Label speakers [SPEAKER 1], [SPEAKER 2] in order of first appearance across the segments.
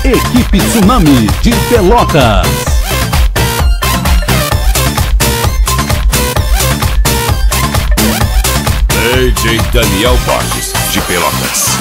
[SPEAKER 1] Equipe Tsunami de Pelotas.
[SPEAKER 2] DJ Daniel Borges de Pelotas.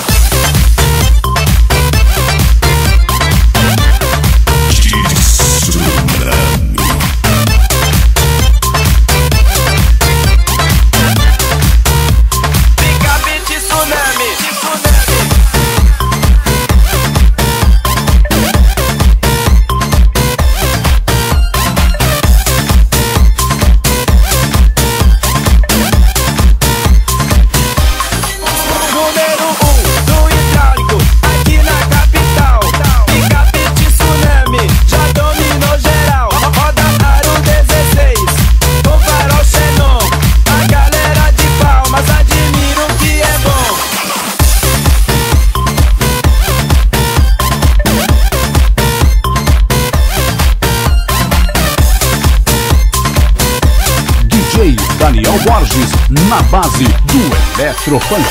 [SPEAKER 1] Daniel Borges na base do Eletrofunk.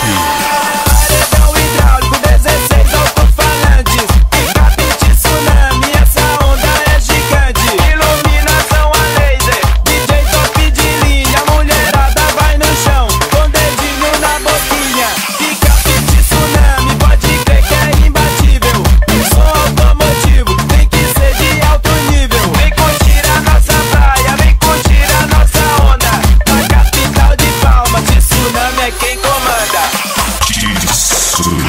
[SPEAKER 3] Paredão hidráulico, 16 alto-falantes. Picape Tsunami, essa onda é gigante. Iluminação a laser, DJ top de linha. Mulherada vai no chão, com dedinho na boquinha. Picape Tsunami, pode crer que é imbatível. Som automotivo, tem que ser de alto nível. Vem curtir a nossa praia, vem curtir a nossa onda. Capital de Palmas, Tsunami é quem comanda. Tsunami.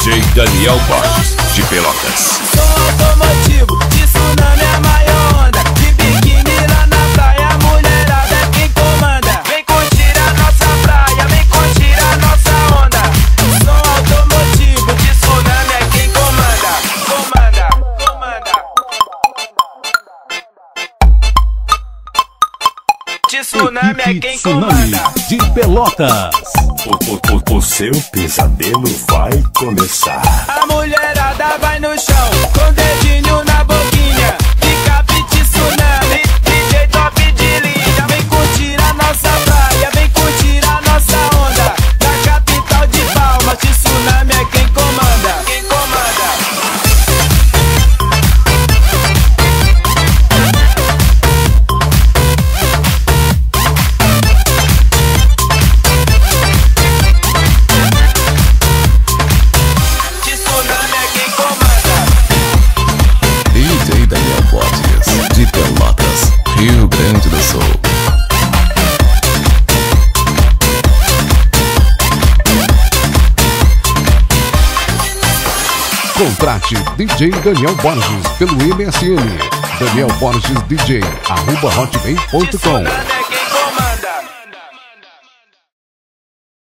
[SPEAKER 2] DJ Daniel Borges de Pelotas.
[SPEAKER 3] Som automotivo, Tsunami é a maior onda. De biquíni lá na praia, a mulherada é quem comanda. Vem curtir a nossa praia, vem curtir a nossa onda. Som automotivo, Tsunami é quem comanda. Comanda, comanda. Tsunami é
[SPEAKER 1] Equipe
[SPEAKER 3] quem
[SPEAKER 1] Tsunami
[SPEAKER 3] comanda.
[SPEAKER 1] de Pelotas.
[SPEAKER 2] O seu pesadelo vai começar.
[SPEAKER 3] A mulherada vai no chão, com dedinho na boquinha. Picape Tsunami, DJ top de linha. Vem curtir a nossa praia, vem curtir a nossa onda. Da capital de Palmas, Tsunami é quem comanda. Quem comanda. Tsunami é quem comanda.
[SPEAKER 4] DJ Daniel Borges de Pelotas, Rio Grande do Sul.
[SPEAKER 5] Contrate DJ Daniel Borges pelo MSN. Daniel Borges DJ @hotmail.com.
[SPEAKER 3] Tsunami é